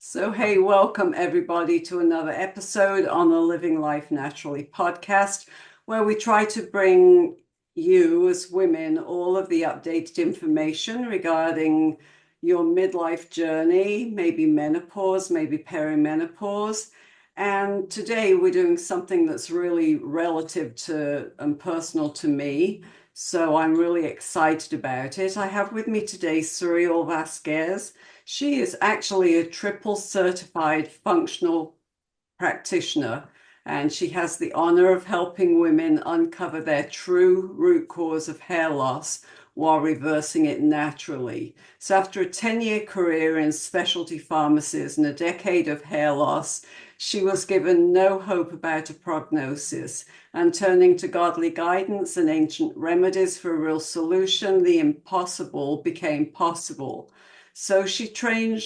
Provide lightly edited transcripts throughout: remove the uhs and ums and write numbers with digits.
So, hey, welcome everybody to another episode on the Living Life Naturally podcast, where we try to bring you as women all of the updated information regarding your midlife journey, maybe menopause, maybe perimenopause. And today we're doing something that's really relative to and personal to me. So I'm really excited about it. I have with me today Saril Vasquez. She is actually a triple certified functional practitioner, and she has the honor of helping women uncover their true root cause of hair loss while reversing it naturally. So, after a 10-year career in specialty pharmacies and a decade of hair loss, she was given no hope about a prognosis, and turning to godly guidance and ancient remedies for a real solution, the impossible became possible. So she trained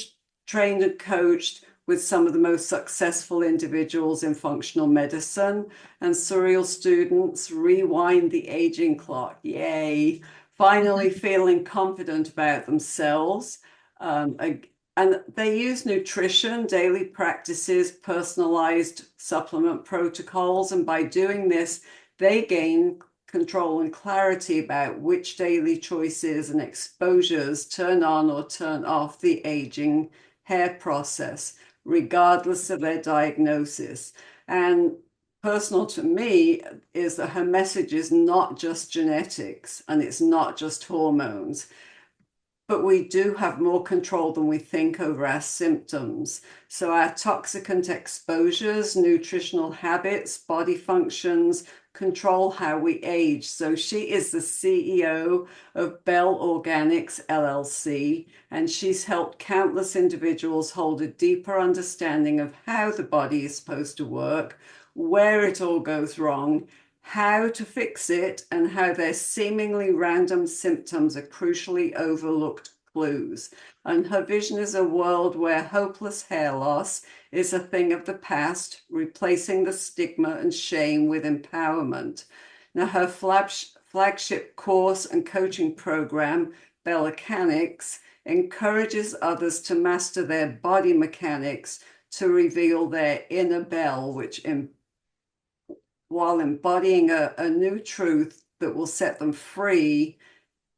and coached with some of the most successful individuals in functional medicine, and Surreal students rewind the aging clock. Yay! Finally feeling confident about themselves. And they use nutrition, daily practices, personalized supplement protocols. And by doing this, they gain control and clarity about which daily choices and exposures turn on or turn off the aging hair process, regardless of their diagnosis. And personal to me is that her message is not just genetics and it's not just hormones, but we do have more control than we think over our symptoms. So our toxicant exposures, nutritional habits, body functions control how we age. So she is the CEO of Bell Organics LLC, and she's helped countless individuals hold a deeper understanding of how the body is supposed to work, where it all goes wrong, how to fix it, and how their seemingly random symptoms are crucially overlooked clues. And her vision is a world where hopeless hair loss is a thing of the past, replacing the stigma and shame with empowerment. Now, her flagship course and coaching program, Bellacanics, encourages others to master their body mechanics to reveal their inner bell, while embodying a new truth that will set them free,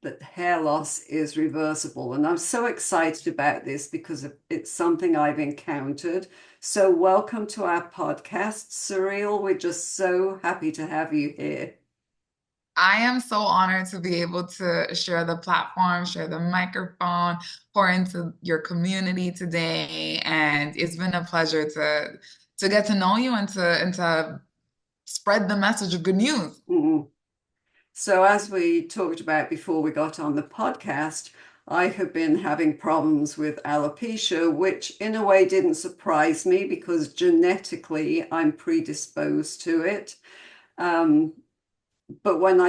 that hair loss is reversible. And I'm so excited about this because it's something I've encountered. So welcome to our podcast, Surreal. We're just so happy to have you here. I am so honored to be able to share the platform, share the microphone, pour into your community today. And it's been a pleasure to get to know you and to spread the message of good news. Mhm. So as we talked about before we got on the podcast, I have been having problems with alopecia, which in a way didn't surprise me because genetically I'm predisposed to it. Um, but when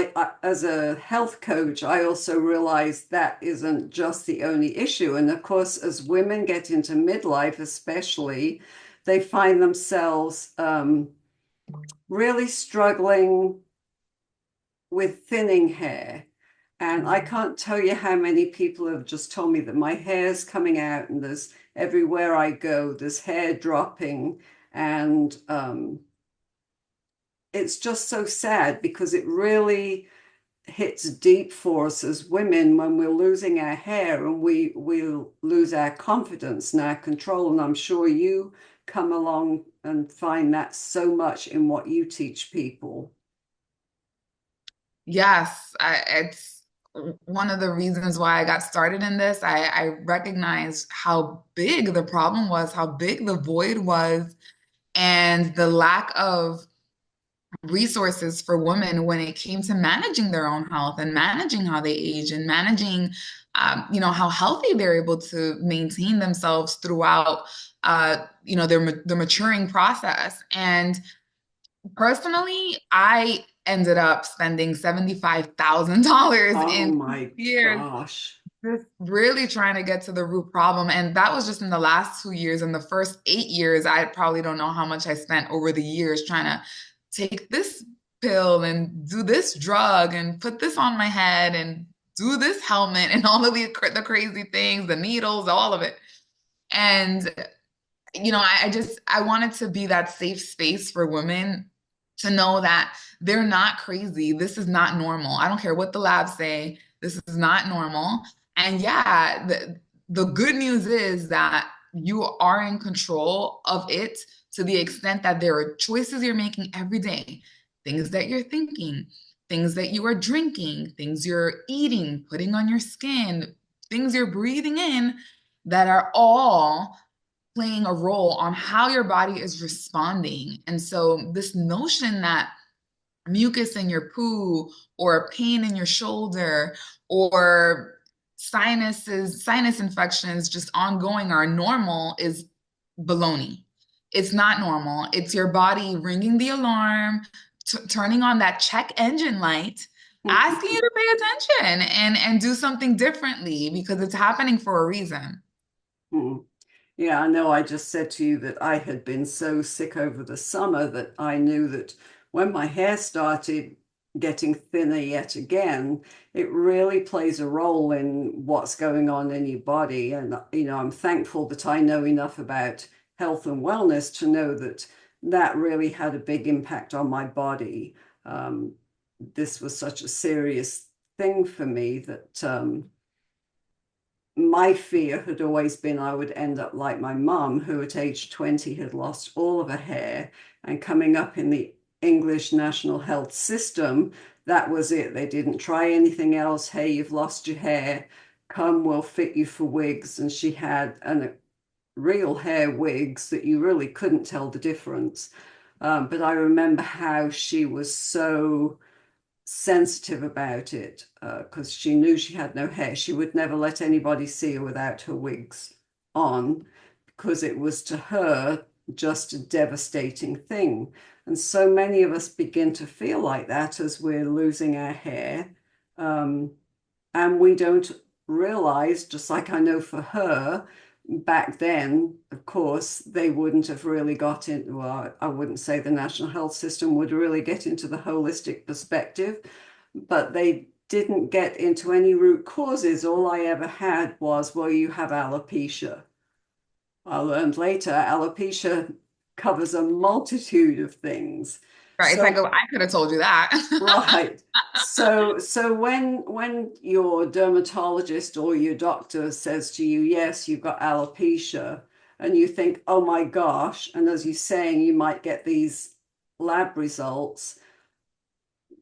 as a health coach, I also realized that isn't just the only issue. And of course, as women get into midlife, especially, they find themselves really struggling with thinning hair. And I can't tell you how many people have just told me that my hair's coming out and there's everywhere I go, there's hair dropping. And it's just so sad because it really hits deep for us as women when we're losing our hair and we lose our confidence and our control. And I'm sure you come along and find that so much in what you teach people. Yes, it's one of the reasons why I got started in this. I recognized how big the problem was, how big the void was, and the lack of resources for women when it came to managing their own health and managing how they age and managing, how healthy they're able to maintain themselves throughout, their maturing process. And personally, I ended up spending $75,000 Oh in my years gosh. just really trying to get to the root problem. And that was just in the last 2 years. In the first 8 years, I probably don't know how much I spent over the years trying to take this pill and do this drug and put this on my head and do this helmet and all of the crazy things, the needles, all of it. And I wanted to be that safe space for women to know that they're not crazy. This is not normal. I don't care what the labs say. This is not normal. And yeah, the good news is that you are in control of it to the extent that there are choices you're making every day, things that you're thinking, things that you are drinking, things you're eating, putting on your skin, things you're breathing in that are all playing a role on how your body is responding. And so, this notion that mucus in your poo or pain in your shoulder or sinus infections just ongoing are normal is baloney. It's not normal. It's your body ringing the alarm, turning on that check engine light, asking you to pay attention and do something differently because it's happening for a reason. Yeah, I know I just said to you that I had been so sick over the summer that I knew that when my hair started getting thinner yet again, it really plays a role in what's going on in your body. And, I'm thankful that I know enough about health and wellness to know that that really had a big impact on my body. This was such a serious thing for me that my fear had always been I would end up like my mum, who at age 20 had lost all of her hair, and coming up in the English National Health System, that was it. They didn't try anything else. Hey, you've lost your hair. Come, we'll fit you for wigs. And she had real hair wigs that you really couldn't tell the difference. But I remember how she was so sensitive about it because she knew she had no hair. She would never let anybody see her without her wigs on because it was to her just a devastating thing. And so many of us begin to feel like that as we're losing our hair. And we don't realize, just like I know for her, back then, of course, they wouldn't have really got into, well, I wouldn't say the national health system would really get into the holistic perspective, but they didn't get into any root causes. All I ever had was, well, you have alopecia. I learned later, alopecia covers a multitude of things. Right. It's like, So oh, I could have told you that. right. So when your dermatologist or your doctor says to you, yes, you've got alopecia, and you think, oh my gosh, and as you're saying, you might get these lab results,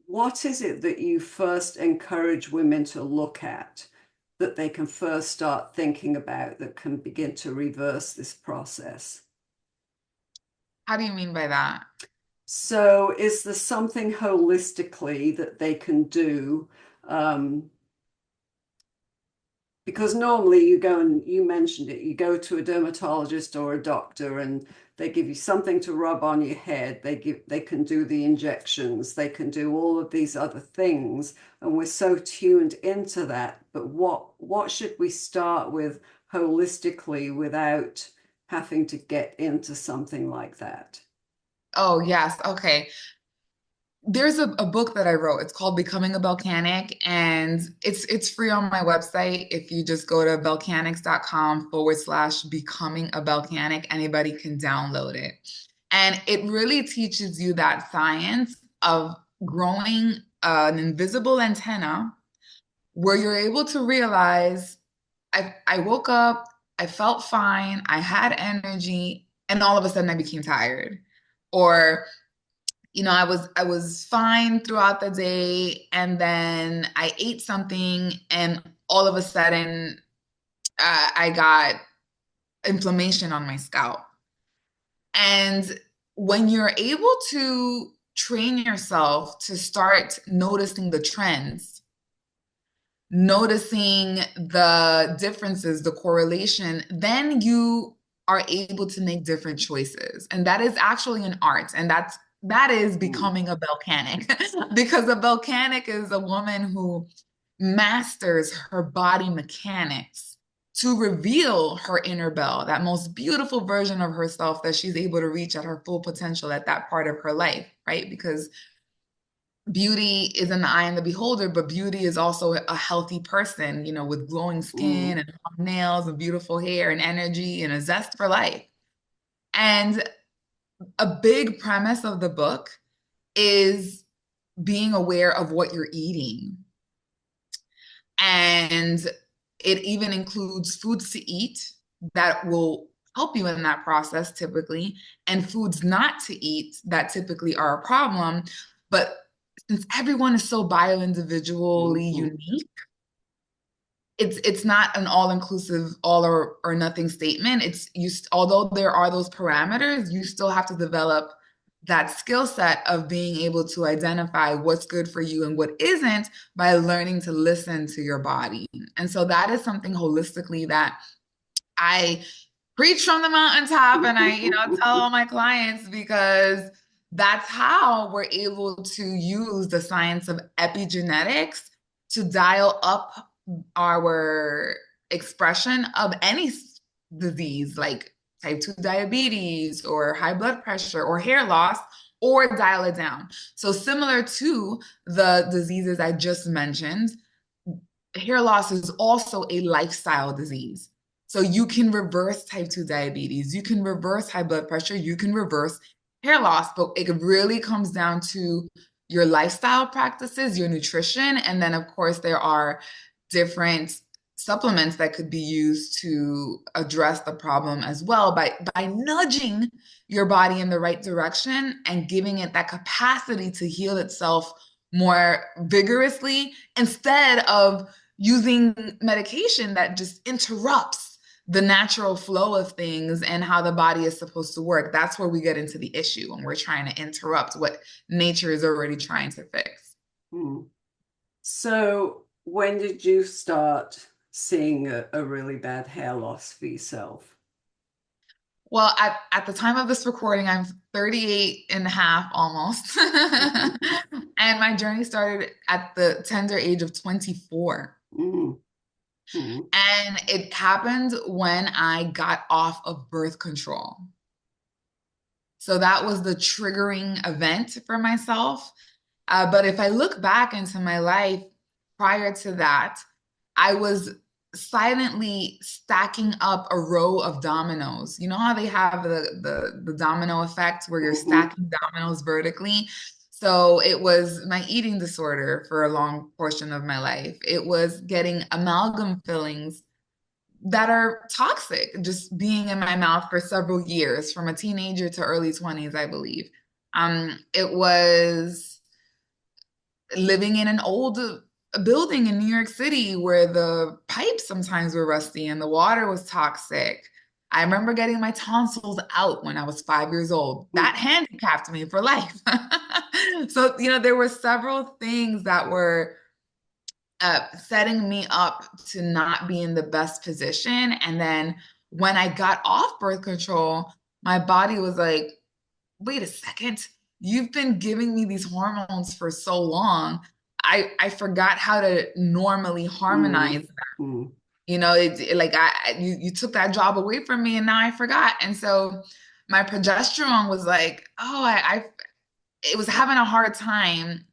what is it that you first encourage women to look at that they can first start thinking about that can begin to reverse this process? How do you mean by that? So is there something holistically that they can do? Um, because normally you go and you mentioned it, you go to a dermatologist or a doctor and they give you something to rub on your head. They can do the injections, they can do all of these other things, and we're so tuned into that. But what should we start with holistically without having to get into something like that? Oh, yes. Okay. There's a book that I wrote. It's called Becoming a Belcanic, and it's free on my website. If you just go to belcanics.com/becoming a Belcanic, anybody can download it. And it really teaches you that science of growing an invisible antenna where you're able to realize I woke up, I felt fine, I had energy, and all of a sudden I became tired. Or I was fine throughout the day, and then I ate something, and all of a sudden, I got inflammation on my scalp. And when you're able to train yourself to start noticing the trends, noticing the differences, the correlation, then you are able to make different choices. And that is actually an art. And that is Mm. becoming a Belcanic because a Belcanic is a woman who masters her body mechanics to reveal her inner bell, that most beautiful version of herself that she's able to reach at her full potential at that part of her life, right? Because beauty is in the eye of the beholder, but beauty is also a healthy person, with glowing Mm. skin and long nails and beautiful hair and energy and a zest for life. And a big premise of the book is being aware of what you're eating. And it even includes foods to eat that will help you in that process typically, and foods not to eat that typically are a problem. But since everyone is so bio-individually unique, it's not an all-inclusive all or nothing statement. It's although there are those parameters, you still have to develop that skill set of being able to identify what's good for you and what isn't by learning to listen to your body. And so that is something holistically that I preach from the mountaintop, and I, tell all my clients, because that's how we're able to use the science of epigenetics to dial up our expression of any disease like type 2 diabetes or high blood pressure or hair loss, or dial it down. So similar to the diseases I just mentioned, hair loss is also a lifestyle disease. So you can reverse type 2 diabetes, you can reverse high blood pressure, you can reverse hair loss, but it really comes down to your lifestyle practices, your nutrition, and then of course there are different supplements that could be used to address the problem as well by nudging your body in the right direction and giving it that capacity to heal itself more vigorously, instead of using medication that just interrupts the natural flow of things and how the body is supposed to work. That's where we get into the issue when we're trying to interrupt what nature is already trying to fix. So when did you start seeing a really bad hair loss for yourself? Well, at the time of this recording, I'm 38 and a half almost. And my journey started at the tender age of 24. And it happened when I got off of birth control. So that was the triggering event for myself. But if I look back into my life prior to that, I was silently stacking up a row of dominoes. You know how they have the domino effect where you're stacking dominoes vertically? So it was my eating disorder for a long portion of my life. It was getting amalgam fillings that are toxic, just being in my mouth for several years, from a teenager to early 20s, I believe. It was living in an old building in New York City where the pipes sometimes were rusty and the water was toxic. I remember getting my tonsils out when I was 5 years old. That handicapped me for life. So, there were several things that were setting me up to not be in the best position. And then when I got off birth control, my body was like, wait a second, you've been giving me these hormones for so long. I forgot how to normally harmonize them. You took that job away from me and now I forgot. And so my progesterone was like, it was having a hard time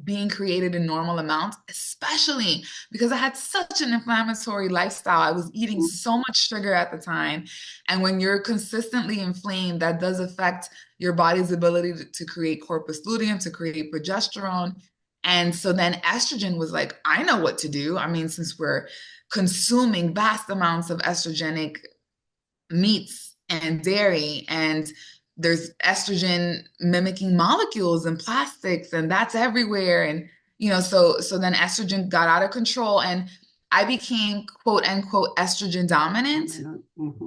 being created in normal amounts, especially because I had such an inflammatory lifestyle. I was eating so much sugar at the time. And when you're consistently inflamed, that does affect your body's ability to create corpus luteum, to create progesterone. And so then estrogen was like, I know what to do. I mean, since we're consuming vast amounts of estrogenic meats and dairy, and there's estrogen mimicking molecules and plastics, and that's everywhere. And, so then estrogen got out of control and I became quote unquote estrogen dominant,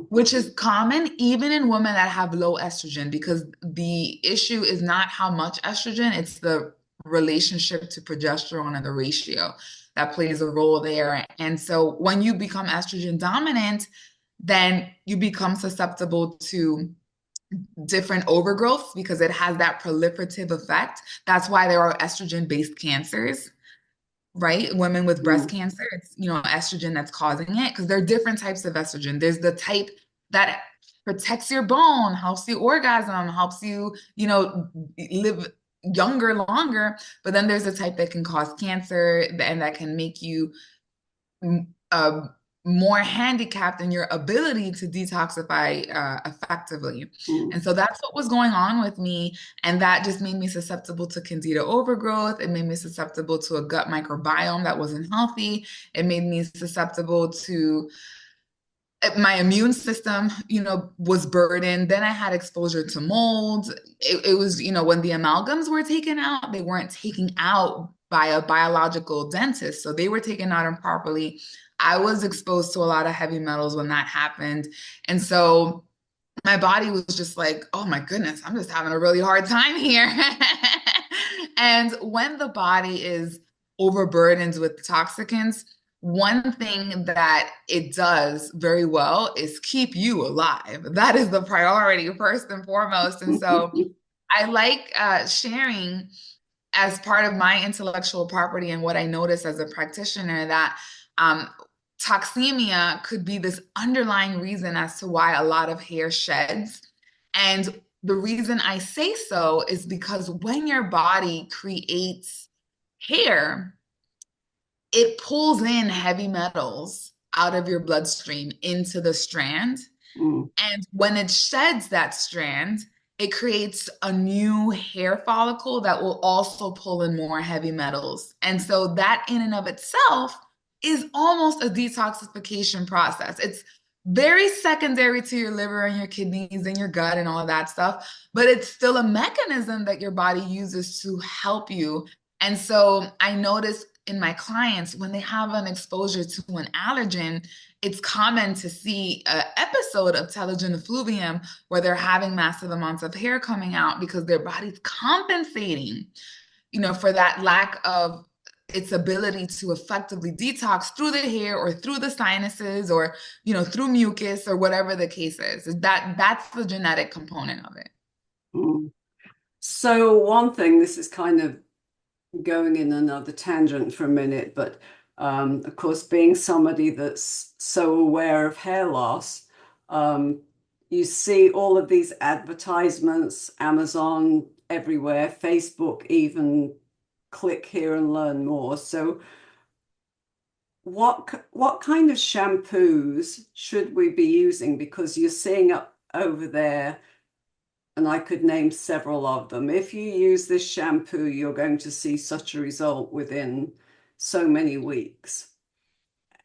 which is common even in women that have low estrogen, because the issue is not how much estrogen, it's the relationship to progesterone and the ratio that plays a role there. And so when you become estrogen dominant, then you become susceptible to different overgrowth because it has that proliferative effect. That's why there are estrogen-based cancers, right? Women with breast cancer, it's, estrogen that's causing it, because there are different types of estrogen. There's the type that protects your bone, helps you orgasm, helps you, live younger, longer. But then there's a type that can cause cancer and that can make you more handicapped in your ability to detoxify effectively. Mm. And so that's what was going on with me. And that just made me susceptible to candida overgrowth. It made me susceptible to a gut microbiome that wasn't healthy. It made me susceptible to my immune system, was burdened. Then I had exposure to mold. It was, when the amalgams were taken out, they weren't taken out by a biological dentist. So they were taken out improperly. I was exposed to a lot of heavy metals when that happened. And so my body was just like, oh my goodness, I'm just having a really hard time here. And when the body is overburdened with toxicants, one thing that it does very well is keep you alive. That is the priority first and foremost. And so I like sharing as part of my intellectual property and what I notice as a practitioner that toxemia could be this underlying reason as to why a lot of hair sheds. And the reason I say so is because when your body creates hair, it pulls in heavy metals out of your bloodstream into the strand. Mm. And when it sheds that strand, it creates a new hair follicle that will also pull in more heavy metals. And so that in and of itself is almost a detoxification process. It's very secondary to your liver and your kidneys and your gut and all of that stuff, but it's still a mechanism that your body uses to help you. And so I notice in my clients, when they have an exposure to an allergen, it's common to see an episode of telogen effluvium where they're having massive amounts of hair coming out because their body's compensating, for that lack of its ability to effectively detox through the hair or through the sinuses or, through mucus or whatever the case is. That's the genetic component of it. Mm. So one thing, this is kind of going in another tangent for a minute, but of course, being somebody that's so aware of hair loss, you see all of these advertisements, Amazon, everywhere, Facebook, even click here and learn more. So what kind of shampoos should we be using? Because you're seeing up over there, and I could name several of them. If you use this shampoo, you're going to see such a result within so many weeks.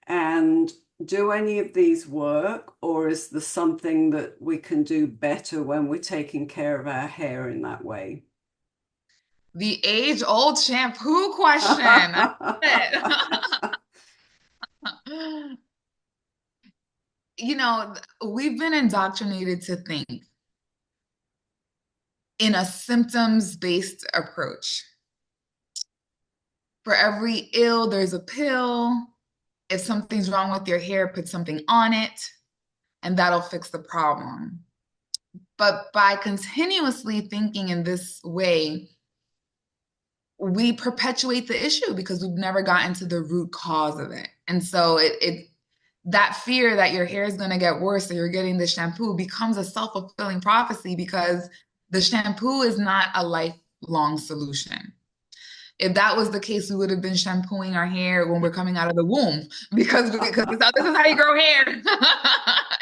And do any of these work, or is there something that we can do better when we're taking care of our hair in that way? The age-old shampoo question. We've been indoctrinated to think in a symptoms-based approach. For every ill, there's a pill. If something's wrong with your hair, put something on it, and that'll fix the problem. But by continuously thinking in this way, we perpetuate the issue because we've never gotten to the root cause of it. And so that fear that your hair is going to get worse or you're getting the shampoo becomes a self-fulfilling prophecy because the shampoo is not a lifelong solution. If that was the case, we would have been shampooing our hair when we're coming out of the womb because this is how you grow hair.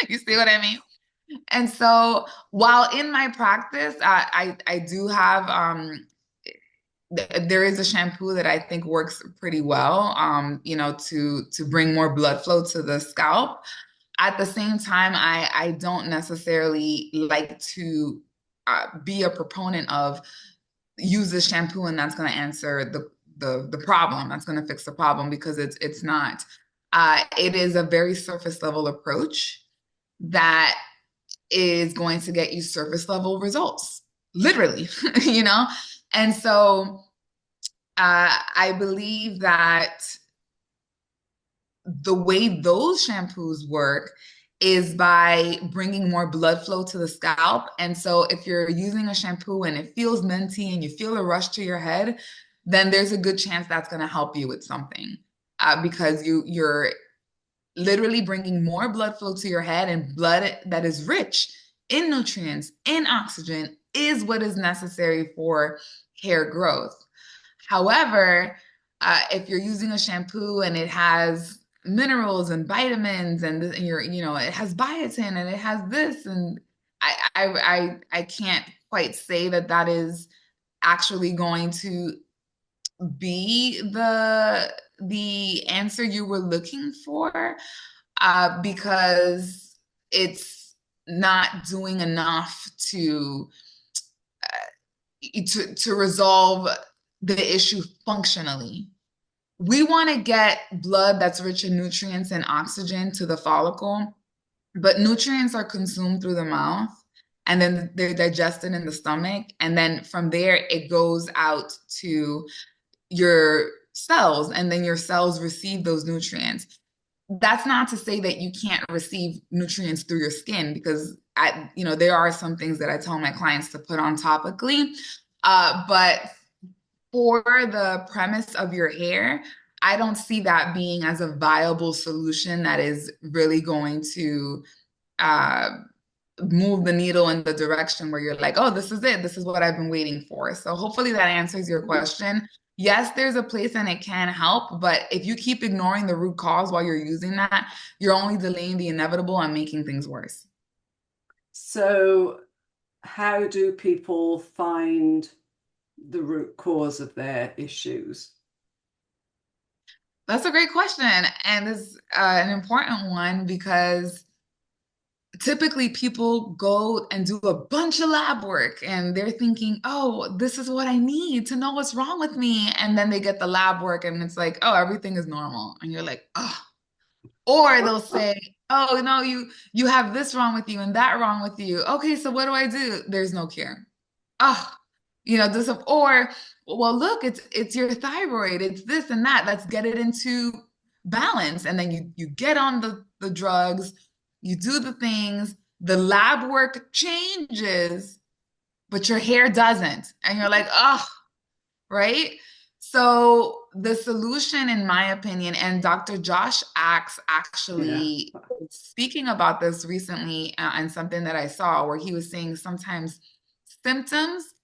You see what I mean? And so while in my practice, I do have there is a shampoo that I think works pretty well, to bring more blood flow to the scalp. At the same time, I don't necessarily like to be a proponent of use this shampoo and that's going to answer the problem. That's going to fix the problem because it's not. It is a very surface level approach that is going to get you surface level results, literally, And so I believe that the way those shampoos work is by bringing more blood flow to the scalp. And so if you're using a shampoo and it feels minty and you feel a rush to your head, then there's a good chance that's going to help you with something because you're literally bringing more blood flow to your head, and blood that is rich in nutrients, in oxygen, is what is necessary for hair growth. However, if you're using a shampoo and it has minerals and vitamins and your, it has biotin and it has this. And I can't quite say that that is actually going to be the answer you were looking for, because it's not doing enough to resolve the issue functionally. We want to get blood that's rich in nutrients and oxygen to the follicle, but nutrients are consumed through the mouth and then they're digested in the stomach. And then from there, it goes out to your cells, and then your cells receive those nutrients. That's not to say that you can't receive nutrients through your skin, because there are some things that I tell my clients to put on topically. But for the premise of your hair, I don't see that being as a viable solution that is really going to uh, move the needle in the direction where you're like, oh, this is it. This is what I've been waiting for. So hopefully that answers your question. Yes, there's a place and it can help, but if you keep ignoring the root cause while you're using that, you're only delaying the inevitable and making things worse. So how do people find the root cause of their issues? That's a great question. And it's an important one, because typically people go and do a bunch of lab work and they're thinking, oh, this is what I need to know what's wrong with me. And then they get the lab work and it's like, oh, everything is normal. And you're like, oh. Or they'll say, oh, no, you have this wrong with you and that wrong with you. Okay, so what do I do? There's no cure. Oh, this, or, well, look, it's your thyroid, it's this and that. Let's get it into balance. And then you get on the drugs, you do the things, the lab work changes, but your hair doesn't. And you're like, oh, right? So the solution, in my opinion, and Dr. Josh Axe actually speaking about this recently, and something that I saw where he was saying sometimes symptoms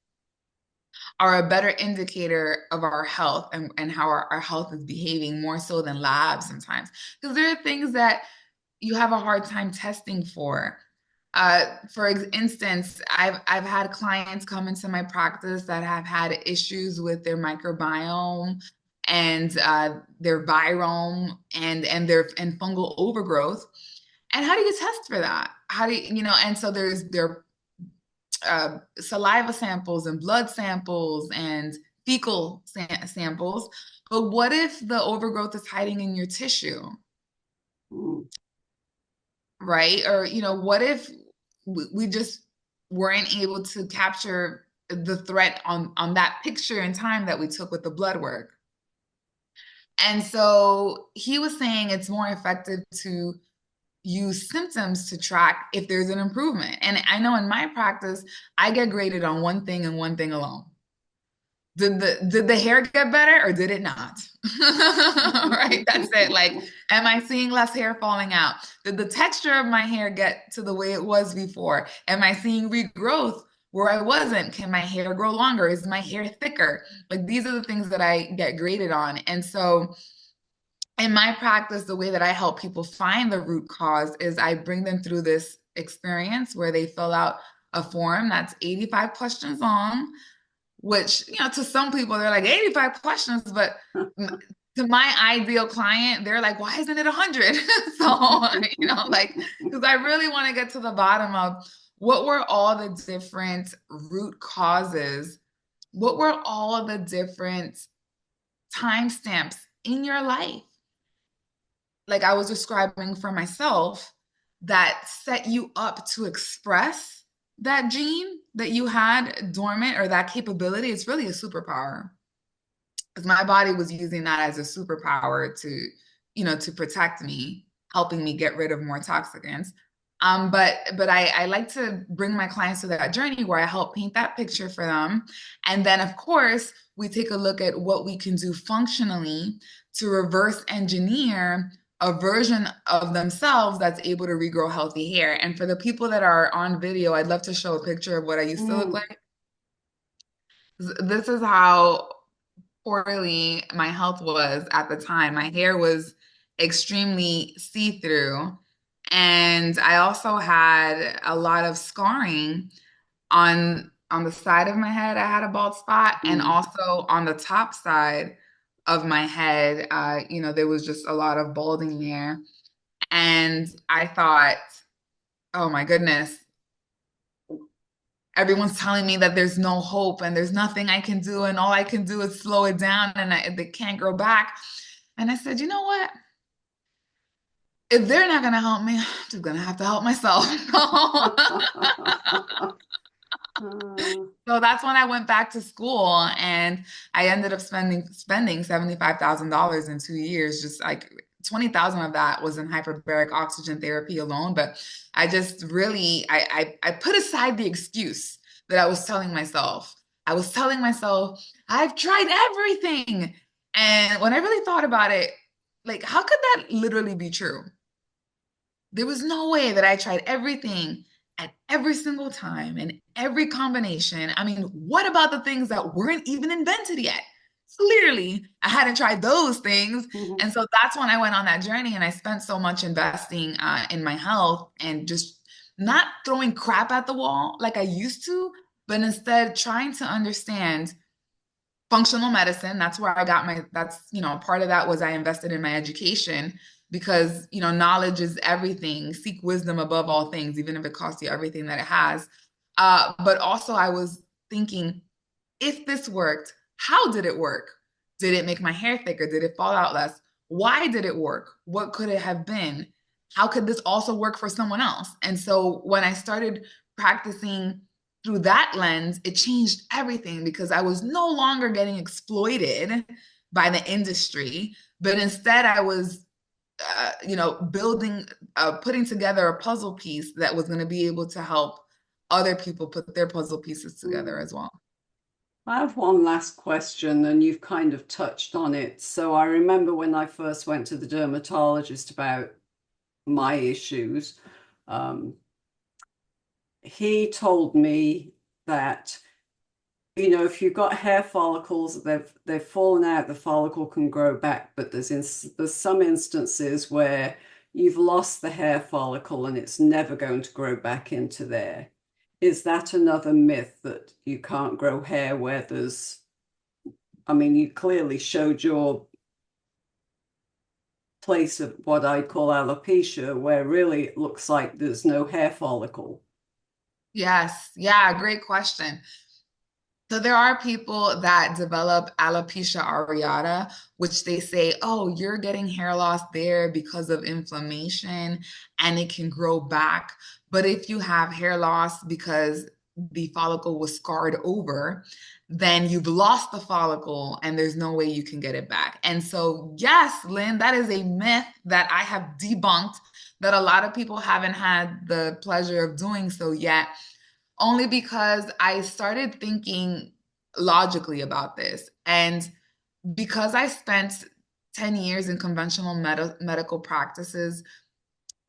are a better indicator of our health and how our health is behaving, more so than labs sometimes. Because there are things that you have a hard time testing for. For instance, I've had clients come into my practice that have had issues with their microbiome and their virome and fungal overgrowth. And how do you test for that? How do you, and so there saliva samples and blood samples and fecal samples. But what if the overgrowth is hiding in your tissue? Right? Or, what if we just weren't able to capture the threat on that picture in time that we took with the blood work? And so he was saying it's more effective to use symptoms to track if there's an improvement. And I know in my practice, I get graded on one thing and one thing alone. Did the hair get better or did it not? Right? That's it. Like, am I seeing less hair falling out? Did the texture of my hair get to the way it was before? Am I seeing regrowth where I wasn't? Can my hair grow longer? Is my hair thicker? Like, these are the things that I get graded on. And so in my practice, the way that I help people find the root cause is I bring them through this experience where they fill out a form that's 85 questions long, which, to some people, they're like 85 questions, but to my ideal client, they're like, why isn't it 100? So, because I really want to get to the bottom of what were all the different root causes? What were all of the different timestamps in your life? Like I was describing for myself, that set you up to express that gene that you had dormant, or that capability. It's really a superpower, because my body was using that as a superpower to protect me, helping me get rid of more toxicants. But I like to bring my clients to that journey where I help paint that picture for them. And then, of course, we take a look at what we can do functionally to reverse engineer a version of themselves that's able to regrow healthy hair. And for the people that are on video, I'd love to show a picture of what I used to look like. This is how poorly my health was at the time. My hair was extremely see-through. And I also had a lot of scarring on the side of my head. I had a bald spot, and Mm. also on the top side of my head, there was just a lot of balding there. And I thought, oh my goodness, everyone's telling me that there's no hope and there's nothing I can do, and all I can do is slow it down, and they can't grow back. And I said, you know what? If they're not going to help me, I'm just going to have to help myself. Uh, So that's when I went back to school, and I ended up spending $75,000 in 2 years. Just like 20,000 of that was in hyperbaric oxygen therapy alone. But I just really I put aside the excuse that I was telling myself. I was telling myself, I've tried everything. And when I really thought about it, like, how could that literally be true? There was no way that I tried everything at every single time and every combination. I mean, what about the things that weren't even invented yet? Clearly, I hadn't tried those things. mhm. And so that's when I went on that journey, and I spent so much investing in my health and just not throwing crap at the wall like I used to, but instead trying to understand functional medicine. That's where I got part of that was I invested in my education because, knowledge is everything. Seek wisdom above all things, even if it costs you everything that it has. But also I was thinking, if this worked, how did it work? Did it make my hair thicker? Did it fall out less? Why did it work? What could it have been? How could this also work for someone else? And so when I started practicing through that lens, it changed everything because I was no longer getting exploited by the industry, but instead I was, putting together a puzzle piece that was going to be able to help other people put their puzzle pieces together Mm. as well. I have one last question, and you've kind of touched on it. So I remember when I first went to the dermatologist about my issues, um, he told me that, if you've got hair follicles, they've fallen out, the follicle can grow back, but there's some instances where you've lost the hair follicle and it's never going to grow back into there. Is that another myth that you can't grow hair where I mean, you clearly showed your place of what I call alopecia, where really it looks like there's no hair follicle. Yes. Yeah. Great question. So there are people that develop alopecia areata, which they say, oh, you're getting hair loss there because of inflammation and it can grow back. But if you have hair loss because the follicle was scarred over, then you've lost the follicle and there's no way you can get it back. And so, yes, Lynn, that is a myth that I have debunked, that a lot of people haven't had the pleasure of doing so yet, only because I started thinking logically about this. And because I spent 10 years in conventional medical practices,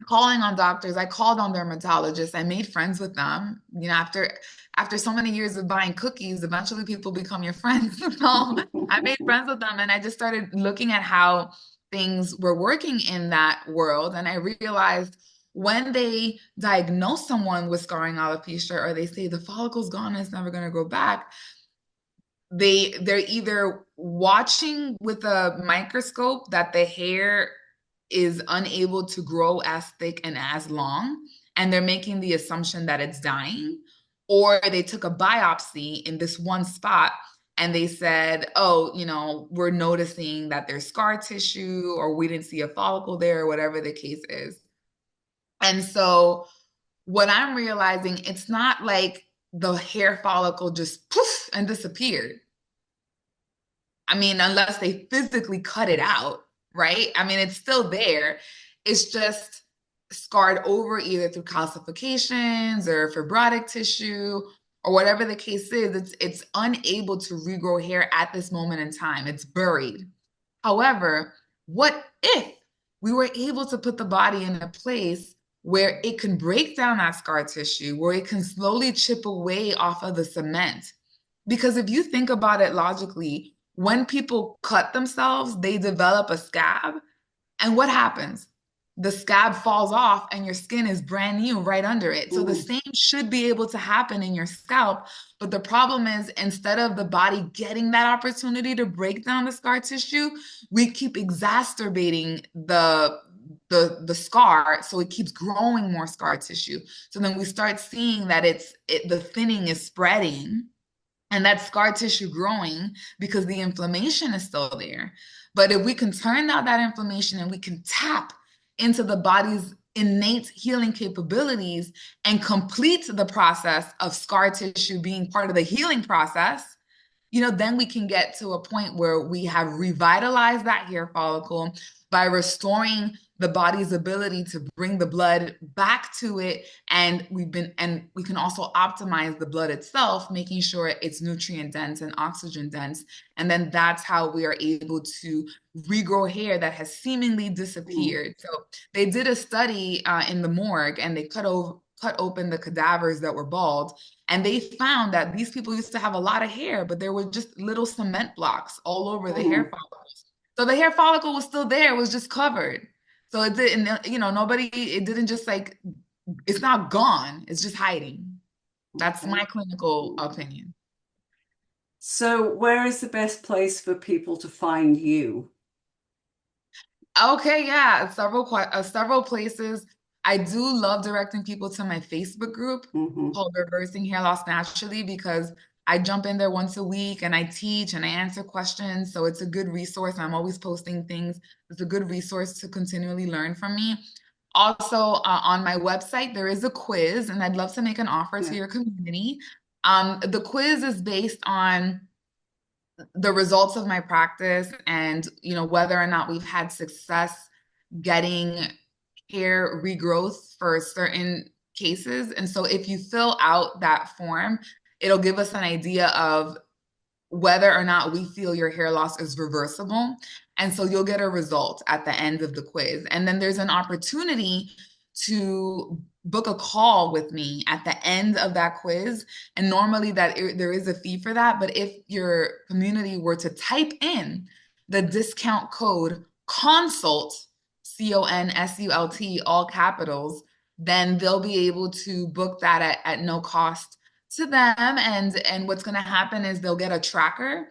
calling on doctors, I called on dermatologists, I made friends with them. After so many years of buying cookies, eventually people become your friends. So I made friends with them, and I just started looking at how things were working in that world. And I realized when they diagnose someone with scarring alopecia, or they say the follicle's gone and it's never going to grow back, they're either watching with a microscope that the hair is unable to grow as thick and as long, and they're making the assumption that it's dying, or they took a biopsy in this one spot and they said, oh, we're noticing that there's scar tissue, or we didn't see a follicle there, or whatever the case is. And so what I'm realizing, it's not like the hair follicle just poof and disappeared. I mean, unless they physically cut it out, right? I mean, it's still there. It's just scarred over either through calcifications or fibrotic tissue or whatever the case is. It's unable to regrow hair at this moment in time. It's buried. However, what if we were able to put the body in a place where it can break down that scar tissue, where it can slowly chip away off of the cement? Because if you think about it logically, when people cut themselves, they develop a scab. And what happens? The scab falls off and your skin is brand new right under it. So the same should be able to happen in your scalp. But the problem is, instead of the body getting that opportunity to break down the scar tissue, we keep exacerbating the scar, so it keeps growing more scar tissue. So then we start seeing that the thinning is spreading and that scar tissue growing because the inflammation is still there. But if we can turn out that inflammation and we can tap into the body's innate healing capabilities and complete the process of scar tissue being part of the healing process, then we can get to a point where we have revitalized that hair follicle by restoring the body's ability to bring the blood back to it. And we can also optimize the blood itself, making sure it's nutrient dense and oxygen dense. And then that's how we are able to regrow hair that has seemingly disappeared. So they did a study in the morgue, and they cut open the cadavers that were bald. And they found that these people used to have a lot of hair, but there were just little cement blocks all over the hair follicles. So the hair follicle was still there, it was just covered. So it didn't, it didn't just it's not gone, it's just hiding. That's my clinical opinion. So where is the best place for people to find you? Okay, yeah, several places. I do love directing people to my Facebook group called Reversing Hair Loss Naturally, because I jump in there once a week and I teach and I answer questions. So it's a good resource. I'm always posting things. It's a good resource to continually learn from me. Also, on my website, there is a quiz, and I'd love to make an offer to your community. The quiz is based on the results of my practice and whether or not we've had success getting hair regrowth for certain cases. And so if you fill out that form, it'll give us an idea of whether or not we feel your hair loss is reversible. And so you'll get a result at the end of the quiz. And then there's an opportunity to book a call with me at the end of that quiz. And normally there is a fee for that. But if your community were to type in the discount code CONSULT, CONSULT, all capitals, then they'll be able to book that at no cost to them. And what's going to happen is they'll get a tracker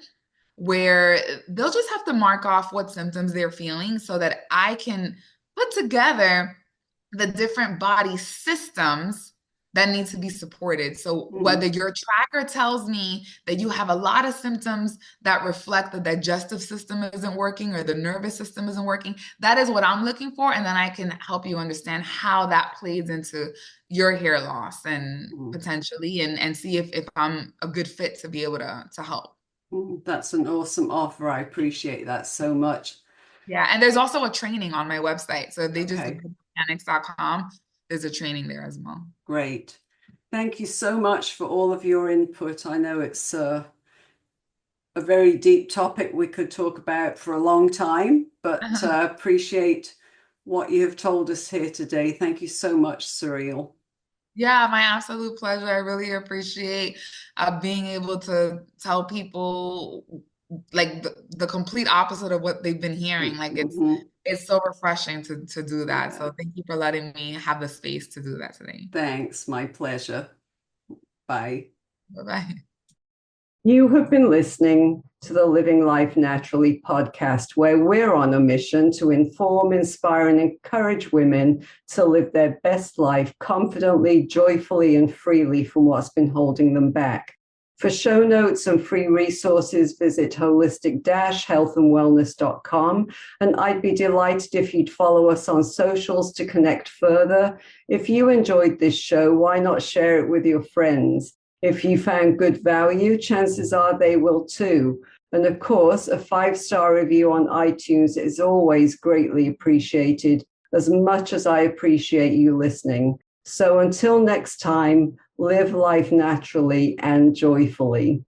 where they'll just have to mark off what symptoms they're feeling so that I can put together the different body systems that need to be supported. So whether your tracker tells me that you have a lot of symptoms that reflect the digestive system isn't working or the nervous system isn't working, that is what I'm looking for. And then I can help you understand how that plays into your hair loss and potentially and see if I'm a good fit to be able to help. That's an awesome offer. I appreciate that so much. Yeah, and there's also a training on my website. So if they just go to mechanics.com, there's a training there as well. Great. Thank you so much for all of your input. I know it's a very deep topic we could talk about for a long time, but appreciate what you have told us here today. Thank you so much, Saril. Yeah, my absolute pleasure. I really appreciate being able to tell people like the complete opposite of what they've been hearing. Like it's so refreshing to do that. So thank you for letting me have the space to do that today. Thanks, my pleasure. Bye. Bye-bye. You have been listening to the Living Life Naturally podcast, where we're on a mission to inform, inspire, and encourage women to live their best life confidently, joyfully, and freely from what's been holding them back. For show notes and free resources, visit holistic-healthandwellness.com. And I'd be delighted if you'd follow us on socials to connect further. If you enjoyed this show, why not share it with your friends? If you found good value, chances are they will too. And of course, a 5-star review on iTunes is always greatly appreciated, as much as I appreciate you listening. So until next time, live life naturally and joyfully.